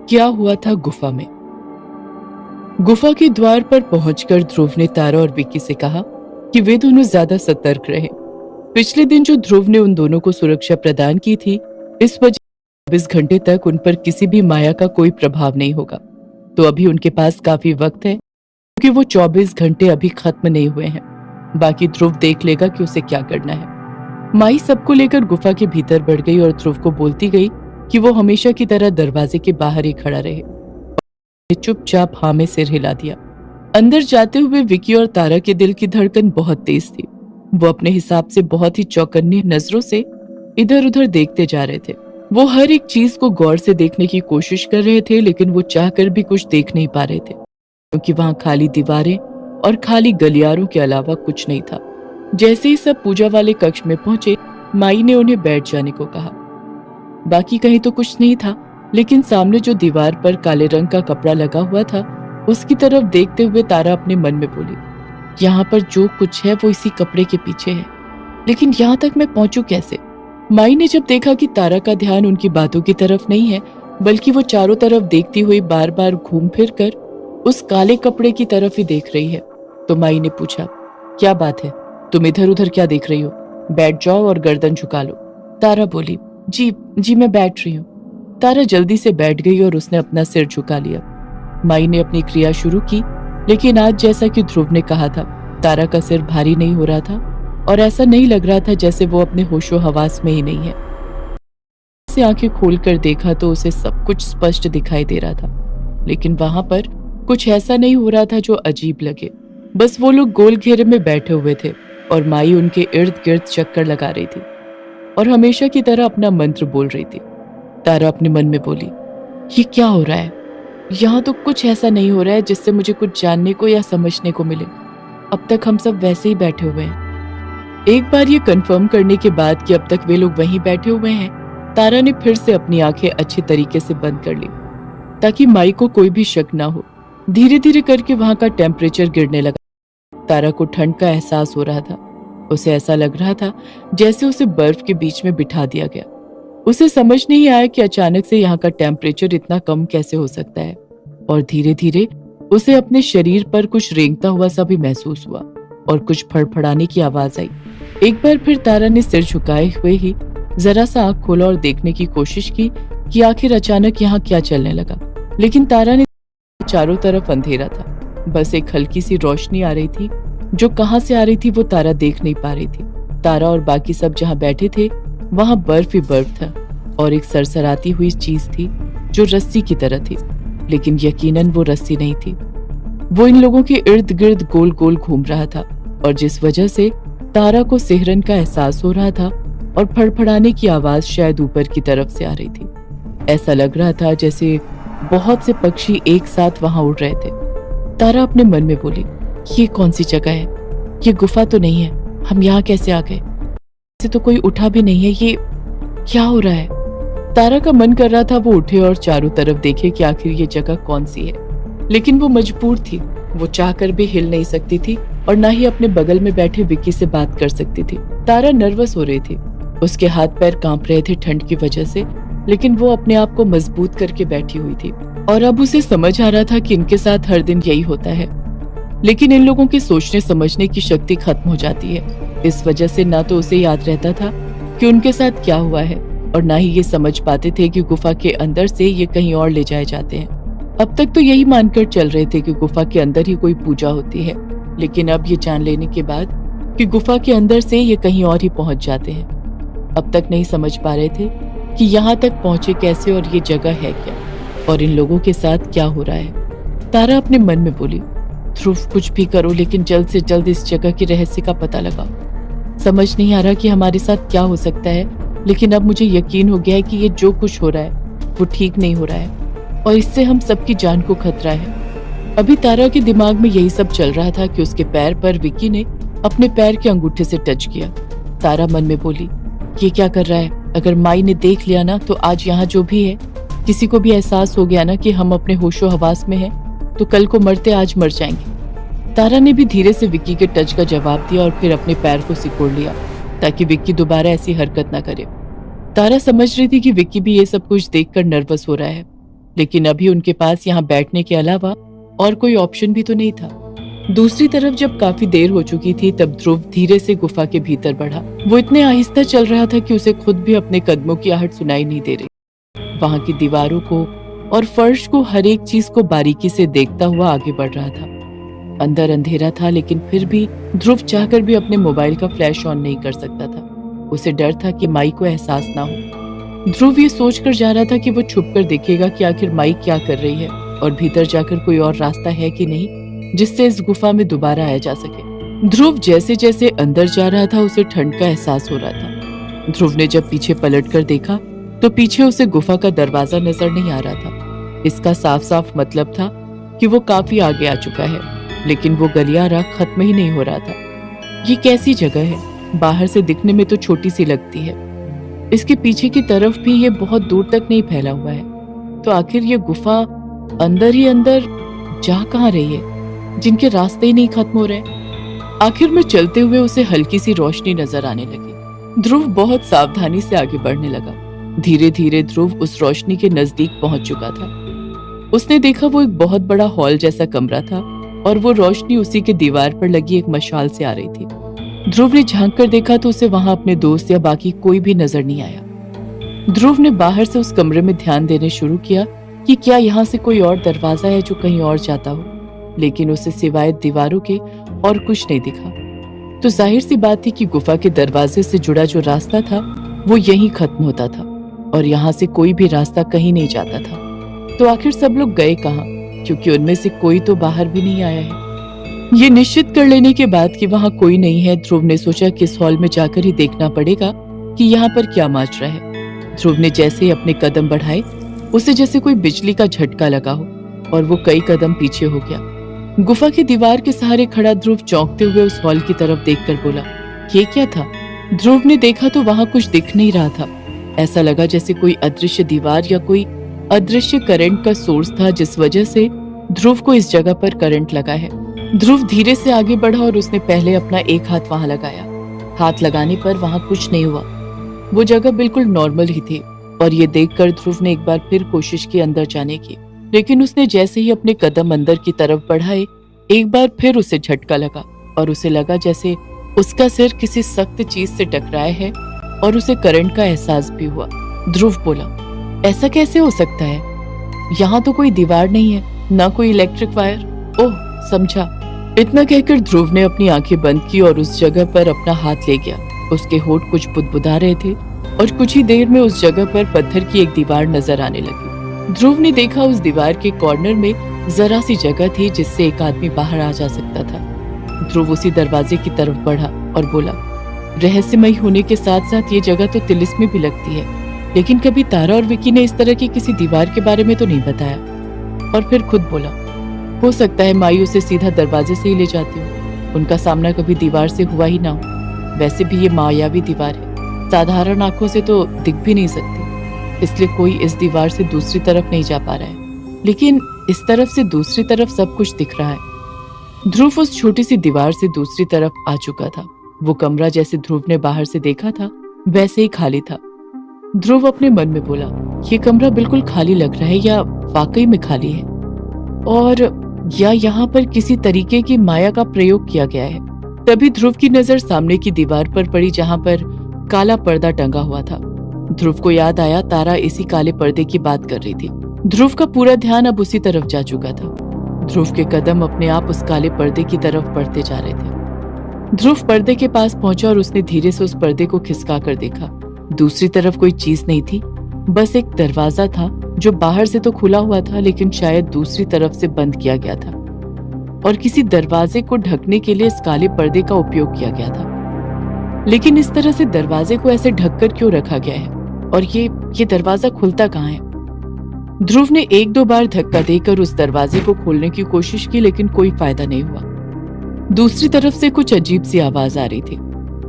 क्या हुआ था गुफा में। गुफा के द्वार पर पहुंचकर ध्रुव ने तारा और विक्की से कहा कि वे दोनों ज्यादा सतर्क रहें। पिछले दिन जो ध्रुव ने उन दोनों को सुरक्षा प्रदान की थी, इस वजह 24 घंटे तक उन पर किसी भी माया का कोई प्रभाव नहीं होगा। तो अभी उनके पास काफी वक्त है, क्योंकि वो 24 घंटे अभी खत्म नहीं हुए हैं। बाकी ध्रुव देख लेगा कि उसे क्या करना है। माई सबको लेकर गुफा के भीतर बढ़ गई और ध्रुव को बोलती गई कि वो हमेशा की तरह दरवाजे के बाहर ही खड़ा रहे। चुपचाप हाँ में सिर हिला दिया। अंदर जाते हुए विकी और तारा के दिल की धड़कन बहुत तेज थी। वो अपने हिसाब से बहुत ही चौकन्नी नजरों से इधर उधर देखते जा रहे थे। वो हर एक चीज को गौर से देखने की कोशिश कर रहे थे, लेकिन वो चाहकर भी कुछ देख नहीं पा रहे थे, क्योंकि वहां खाली दीवारें और खाली गलियारों के अलावा कुछ नहीं था। जैसे ही सब पूजा वाले कक्ष में पहुंचे, माई ने उन्हें बैठ जाने को कहा। बाकी कहीं तो कुछ नहीं था, लेकिन सामने जो दीवार पर काले रंग का कपड़ा लगा हुआ था, उसकी तरफ देखते हुए तारा अपने मन में बोली, यहाँ पर जो कुछ है वो इसी कपड़े के पीछे है, लेकिन यहाँ तक मैं पहुंचूं कैसे। माई ने जब देखा कि तारा का ध्यान उनकी बातों की तरफ नहीं है, बल्कि वो चारों तरफ देखती हुई बार बार घूम फिर कर उस काले कपड़े की तरफ ही देख रही है, तो माई ने पूछा, क्या बात है, तुम इधर उधर क्या देख रही हो? बैठ जाओ और गर्दन झुका लो। तारा बोली, जी जी मैं बैठ रही हूँ। तारा जल्दी से बैठ गई और उसने अपना सिर झुका लिया। माई ने अपनी क्रिया शुरू की, लेकिन आज जैसा कि ध्रुव ने कहा था, तारा का सिर भारी नहीं हो रहा था और ऐसा नहीं लग रहा था जैसे वो अपने होशो हवास में ही नहीं है। से आंखें खोलकर देखा तो उसे सब कुछ स्पष्ट दिखाई दे रहा था, लेकिन वहां पर कुछ ऐसा नहीं हो रहा था जो अजीब लगे। बस वो लोग गोल घेरे में बैठे हुए थे और माई उनके इर्द गिर्द चक्कर लगा रही थी और हमेशा की तरह अपना मंत्र बोल रही थी। तारा अपने मन में बोली, ये क्या हो रहा है? यहाँ तो कुछ ऐसा नहीं हो रहा है जिससे मुझे कुछ जानने को या समझने को मिले। अब तक हम सब वैसे ही बैठे हुए हैं। एक बार ये कंफर्म करने के बाद कि अब तक वे लोग वहीं बैठे हुए हैं, तारा ने फिर से अपनी आंखें अच्छे तरीके से बंद कर ली, ताकि माई को कोई भी शक ना हो। धीरे धीरे करके वहां का टेम्परेचर गिरने लगा। तारा को ठंड का एहसास हो रहा था। उसे ऐसा लग रहा था जैसे उसे बर्फ के बीच में बिठा दिया गया। उसे समझ नहीं आया कि अचानक से यहाँ का टेम्परेचर इतना कम कैसे हो सकता है, और धीरे धीरे उसे अपने शरीर पर कुछ रेंगता हुआ सा भी महसूस हुआ और कुछ फड़फड़ाने की आवाज आई। एक बार फिर तारा ने सिर झुकाए हुए ही जरा सा आंख खोला और देखने की कोशिश की कि आखिर अचानक यहाँ क्या चलने लगा, लेकिन तारा ने चारों तरफ अंधेरा था। बस एक हल्की सी रोशनी आ रही थी, जो कहां से आ रही थी वो तारा देख नहीं पा रही थी। तारा और बाकी सब जहां बैठे थे वहां बर्फ ही बर्फ था और एक सरसराती हुई चीज थी जो रस्सी की तरह थी, लेकिन यकीनन वो रस्सी नहीं थी। वो इन लोगों के इर्द गिर्द गोल गोल घूम रहा था, और जिस वजह से तारा को सिहरन का एहसास हो रहा था और फड़फड़ाने की आवाज शायद ऊपर की तरफ से आ रही थी। ऐसा लग रहा था जैसे बहुत से पक्षी एक साथ वहां उड़ रहे थे। तारा अपने मन में बोली, ये कौन सी जगह है? ये गुफा तो नहीं है, हम यहाँ कैसे आ गए? ऐसे तो कोई उठा भी नहीं है, ये क्या हो रहा है? तारा का मन कर रहा था वो उठे और चारों तरफ देखे कि आखिर ये जगह कौन सी है, लेकिन वो मजबूर थी। वो चाहकर भी हिल नहीं सकती थी और ना ही अपने बगल में बैठे विक्की से बात कर सकती थी। तारा नर्वस हो रही थी, उसके हाथ पैर कांप रहे थे ठंड की वजह से, लेकिन वो अपने आप को मजबूत करके बैठी हुई थी। और अब उसे समझ आ रहा था कि इनके साथ हर दिन यही होता है, लेकिन इन लोगों की सोचने समझने की शक्ति खत्म हो जाती है। इस वजह से ना तो उसे याद रहता था कि उनके साथ क्या हुआ है, और ना ही ये समझ पाते थे कि गुफा के अंदर से ये कहीं और ले जाए जाते हैं। अब तक तो यही मानकर चल रहे थे कि गुफा के अंदर ही कोई पूजा होती है, लेकिन अब ये जान लेने के बाद कि गुफा के अंदर से ये कहीं और ही पहुंच जाते हैं, अब तक नहीं समझ पा रहे थे कि यहाँ तक पहुंचे कैसे और ये जगह है क्या, और इन लोगों के साथ क्या हो रहा है। तारा अपने मन में बोली, ध्रुव कुछ भी करो, लेकिन जल्द से जल्द इस जगह के रहस्य का पता लगाओ। समझ नहीं आ रहा कि हमारे साथ क्या हो सकता है, लेकिन अब मुझे यकीन हो गया है कि ये जो कुछ हो रहा है वो ठीक नहीं हो रहा है, और इससे हम सबकी जान को खतरा है। अभी तारा के दिमाग में यही सब चल रहा था कि उसके पैर पर विक्की ने अपने पैर के अंगूठे से टच किया। तारा मन में बोली, ये क्या कर रहा है? अगर माई ने देख लिया ना, तो आज यहाँ जो भी है, किसी को भी एहसास हो गया ना कि हम अपने होशो हवास में हैं, तो कल को मरते आज मर जाएंगे। तारा ने भी धीरे से विक्की के टच का जवाब दिया और फिर अपने पैर को सिकोड़ लिया ताकि विक्की दोबारा ऐसी हरकत ना करे। तारा समझ रही थी कि विक्की भी ये सब कुछ देखकर नर्वस हो रहा है, लेकिन अभी उनके पास यहाँ बैठने के अलावा और कोई ऑप्शन भी तो नहीं था। दूसरी तरफ जब काफी देर हो चुकी थी तब ध्रुव धीरे से गुफा के भीतर बढ़ा। वो इतने आहिस्ता चल रहा था कि उसे खुद भी अपने कदमों की आहट सुनाई नहीं दे रही। वहां की दीवारों को और फर्श को, हर एक चीज को बारीकी से देखता हुआ आगे बढ़ रहा था। अंदर अंधेरा था लेकिन फिर भी ध्रुव चाहकर भी अपने मोबाइल का फ्लैश ऑन नहीं कर सकता था। उसे डर था कि माई को एहसास ना हो। ध्रुव ये सोचकर जा रहा था कि वो छुपकर देखेगा कि आखिर माई क्या कर रही है और भीतर जाकर कोई और रास्ता है कि नहीं जिससे इस गुफा में दोबारा आया जा सके। ध्रुव जैसे जैसे अंदर जा रहा था उसे ठंड का एहसास हो रहा था। ध्रुव ने जब पीछे पलटकर देखा तो पीछे उसे गुफा का दरवाजा नजर नहीं आ रहा था। इसका साफ साफ मतलब था कि वो काफी आगे आ चुका है, लेकिन वो गलियारा खत्म ही नहीं हो रहा था। ये कैसी जगह है? बाहर से दिखने में तो छोटी सी लगती है, इसके पीछे की तरफ भी ये बहुत दूर तक नहीं फैला हुआ है। तो आखिर ये गुफा अंदर ही अंदर जा कहाँ रही है, जिनके रास्ते ही नहीं खत्म हो रहे। आखिर में चलते हुए उसे हल्की सी रोशनी नजर आने लगी। ध्रुव बहुत सावधानी से आगे बढ़ने लगा। धीरे धीरे ध्रुव उस रोशनी के नजदीक पहुंच चुका था। उसने देखा वो एक बहुत बड़ा हॉल जैसा कमरा था और वो रोशनी उसी के दीवार पर लगी एक मशाल से आ रही थी। ध्रुव ने झांक कर देखा तो उसे वहां अपने दोस्त या बाकी कोई भी नजर नहीं आया। ध्रुव ने बाहर से उस कमरे में ध्यान देने शुरू किया कि क्या यहाँ से कोई और दरवाजा है जो कहीं और जाता हो, लेकिन उसे सिवाय दीवारों के और कुछ नहीं दिखा। तो जाहिर सी बात थी कि गुफा के दरवाजे से जुड़ा जो रास्ता था वो यहीं खत्म होता था और यहाँ से कोई भी रास्ता कहीं नहीं जाता था। तो आखिर सब लोग गए कहाँ, क्योंकि उनमें से कोई तो बाहर भी नहीं आया है। ये निश्चित कर लेने के बाद कि वहां कोई नहीं है, ध्रुव ने सोचा कि इस हॉल में जाकर ही देखना पड़ेगा कि यहाँ पर क्या मच रहा है। ध्रुव ने जैसे ही अपने कदम बढ़ाए उसे जैसे कोई बिजली का झटका लगा हो और वो कई कदम पीछे हो गया। गुफा की दीवार के सहारे खड़ा ध्रुव चौंकते हुए उस हॉल की तरफ देखकर बोला, ये क्या था? ध्रुव ने देखा तो वहां कुछ दिख नहीं रहा था। ऐसा लगा जैसे कोई अदृश्य दीवार या कोई अदृश्य करंट का सोर्स था, जिस वजह से ध्रुव को इस जगह पर करंट लगा है। ध्रुव धीरे से आगे बढ़ा और उसने पहले अपना एक हाथ वहां लगाया। हाथ लगाने पर वहां कुछ नहीं हुआ, वो जगह बिल्कुल नॉर्मल ही थी। और ये देखकर ध्रुव ने एक बार फिर कोशिश की अंदर जाने की, लेकिन उसने जैसे ही अपने कदम अंदर की तरफ बढ़ाए एक बार फिर उसे झटका लगा और उसे लगा जैसे उसका सिर किसी सख्त चीज से टकराया है और उसे करंट का एहसास भी हुआ। ध्रुव बोला, ऐसा कैसे हो सकता है? यहाँ तो कोई दीवार नहीं है, ना कोई इलेक्ट्रिक वायर। ओह, समझा। इतना कहकर ध्रुव ने अपनी आंखें बंद की और उस जगह पर अपना हाथ ले गया। उसके होंठ कुछ बुदबुदा रहे थे और कुछ ही देर में उस जगह पर पत्थर की एक दीवार नजर आने लगी। ध्रुव ने देखा उस दीवार के कॉर्नर में जरा सी जगह थी जिससे एक आदमी बाहर आ जा सकता था। ध्रुव उसी दरवाजे की तरफ बढ़ा और बोला, रहस्यमयी होने के साथ साथ ये जगह तो तिलिस्मी भी लगती है, लेकिन कभी तारा और विकी ने इस तरह की किसी दीवार के बारे में तो नहीं बताया। और फिर खुद बोला, हो सकता है माई उसे सीधा दरवाजे से ही ले जाती हो, उनका सामना कभी दीवार से हुआ ही ना हो। वैसे भी ये मायावी दीवार है, साधारण आंखों से तो दिख भी नहीं सकती, इसलिए कोई इस दीवार से दूसरी तरफ नहीं जा पा रहा है, लेकिन इस तरफ से दूसरी तरफ सब कुछ दिख रहा है। ध्रुव उस छोटी सी दीवार से दूसरी तरफ आ चुका था। वो कमरा जैसे ध्रुव ने बाहर से देखा था वैसे ही खाली था। ध्रुव अपने मन में बोला, ये कमरा बिल्कुल खाली लग रहा है, या वाकई में खाली है, और या यहाँ पर किसी तरीके की माया का प्रयोग किया गया है। तभी ध्रुव की नजर सामने की दीवार पर पड़ी जहाँ पर काला पर्दा टंगा हुआ था। ध्रुव को याद आया तारा इसी काले पर्दे की बात कर रही थी। ध्रुव का पूरा ध्यान अब उसी तरफ जा चुका था। ध्रुव के कदम अपने आप उस काले पर्दे की तरफ बढ़ते जा रहे थे। ध्रुव पर्दे के पास पहुंचा और उसने धीरे से उस पर्दे को खिसका कर देखा। दूसरी तरफ कोई चीज नहीं थी, बस एक दरवाजा था जो बाहर से तो खुला हुआ था लेकिन शायद दूसरी तरफ से बंद किया गया था, और किसी दरवाजे को ढकने के लिए इस काले पर्दे का उपयोग किया गया था। लेकिन इस तरह से दरवाजे को ऐसे ढककर क्यों रखा गया है, और ये दरवाजा खुलता कहाँ है? ध्रुव ने एक दो बार धक्का देकर उस दरवाजे को खोलने की कोशिश की, लेकिन कोई फायदा नहीं हुआ। दूसरी तरफ से कुछ अजीब सी आवाज आ रही थी।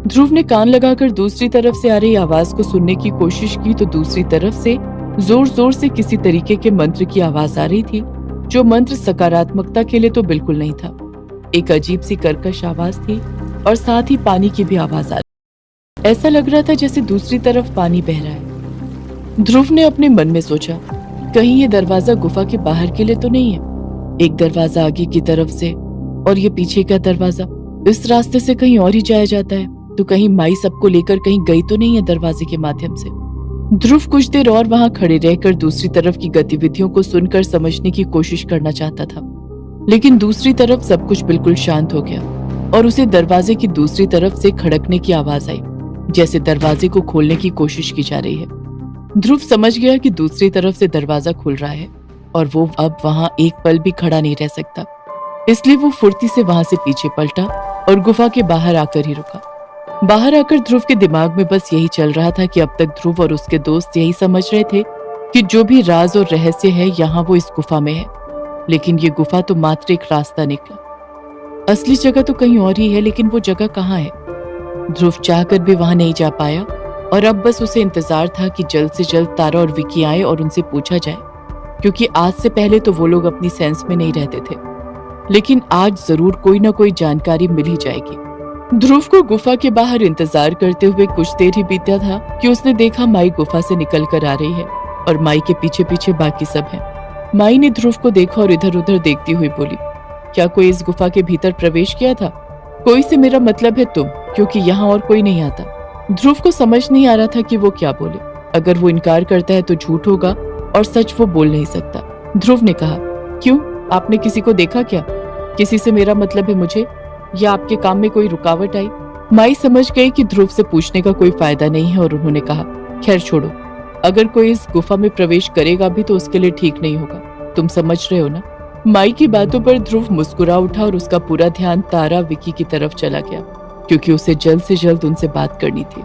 ध्रुव ने कान लगाकर दूसरी तरफ से आ रही आवाज को सुनने की कोशिश की तो दूसरी तरफ से जोर जोर से किसी तरीके के मंत्र की आवाज आ रही थी, जो मंत्र सकारात्मकता के लिए तो बिल्कुल नहीं था। एक अजीब सी कर्कश आवाज थी और साथ ही पानी की भी आवाज आ रही। ऐसा लग रहा था जैसे दूसरी तरफ पानी बह रहा है। ध्रुव ने अपने मन में सोचा, कहीं ये दरवाजा गुफा के बाहर के लिए तो नहीं है? एक दरवाजा आगे की तरफ से और ये पीछे का दरवाजा, इस रास्ते से कहीं और ही जाया जाता है। तो कहीं माई सबको लेकर कहीं गई तो नहीं है दरवाजे के माध्यम से? ध्रुव कुछ देर और वहां खड़े रहकर दूसरी तरफ की गतिविधियों को सुनकर समझने की कोशिश करना चाहता था, लेकिन दूसरी तरफ सब कुछ बिल्कुल शांत हो गया और उसे दरवाजे की दूसरी तरफ से खड़कने की आवाज आई, जैसे दरवाजे को खोलने की कोशिश की जा रही है। ध्रुव समझ गया कि दूसरी तरफ से दरवाजा खुल रहा है और वो अब वहां एक पल भी खड़ा नहीं रह सकता, इसलिए वो फुर्ती से वहां से पीछे पलटा और गुफा के बाहर आकर ही रुका। बाहर आकर ध्रुव के दिमाग में बस यही चल रहा था कि अब तक ध्रुव और उसके दोस्त यही समझ रहे थे कि जो भी राज और रहस्य है यहाँ वो इस गुफा में है, लेकिन ये गुफा तो मात्र एक रास्ता निकला। असली जगह तो कहीं और ही है, लेकिन वो जगह कहाँ है? ध्रुव चाहकर भी वहां नहीं जा पाया और अब बस उसे इंतजार था कि जल्द से जल्द तारा और विकी आए और उनसे पूछा जाए, क्योंकि आज से पहले तो वो लोग अपनी सेंस में नहीं रहते थे, लेकिन आज जरूर कोई ना कोई जानकारी मिल ही जाएगी। ध्रुव को गुफा के बाहर इंतजार करते हुए कुछ देर ही बीता था कि उसने देखा माई गुफा से निकल कर आ रही है और माई के पीछे पीछे बाकी सब हैं। माई ने ध्रुव को देखा और इधर उधर देखती हुई बोली, क्या कोई इस गुफा के भीतर प्रवेश किया था? कोई से मेरा मतलब है तुम, क्योंकि यहाँ और कोई नहीं आता। ध्रुव को समझ नहीं आ रहा था कि वो क्या बोले। अगर वो इनकार करता है तो झूठ होगा और सच वो बोल नहीं सकता। ध्रुव ने कहा, क्यों, आपने किसी को देखा क्या? किसी से मेरा मतलब है मुझे, या आपके काम में कोई रुकावट आई? माई समझ गई कि ध्रुव से पूछने का कोई फायदा नहीं है और उन्होंने कहा, खैर छोड़ो, अगर कोई इस गुफा में प्रवेश करेगा भी तो उसके लिए ठीक नहीं होगा, तुम समझ रहे हो ना? माई की बातों पर ध्रुव मुस्कुरा उठा और उसका पूरा ध्यान तारा विकी की तरफ चला गया, क्योंकि उसे जल्द से जल्द उनसे बात करनी थी।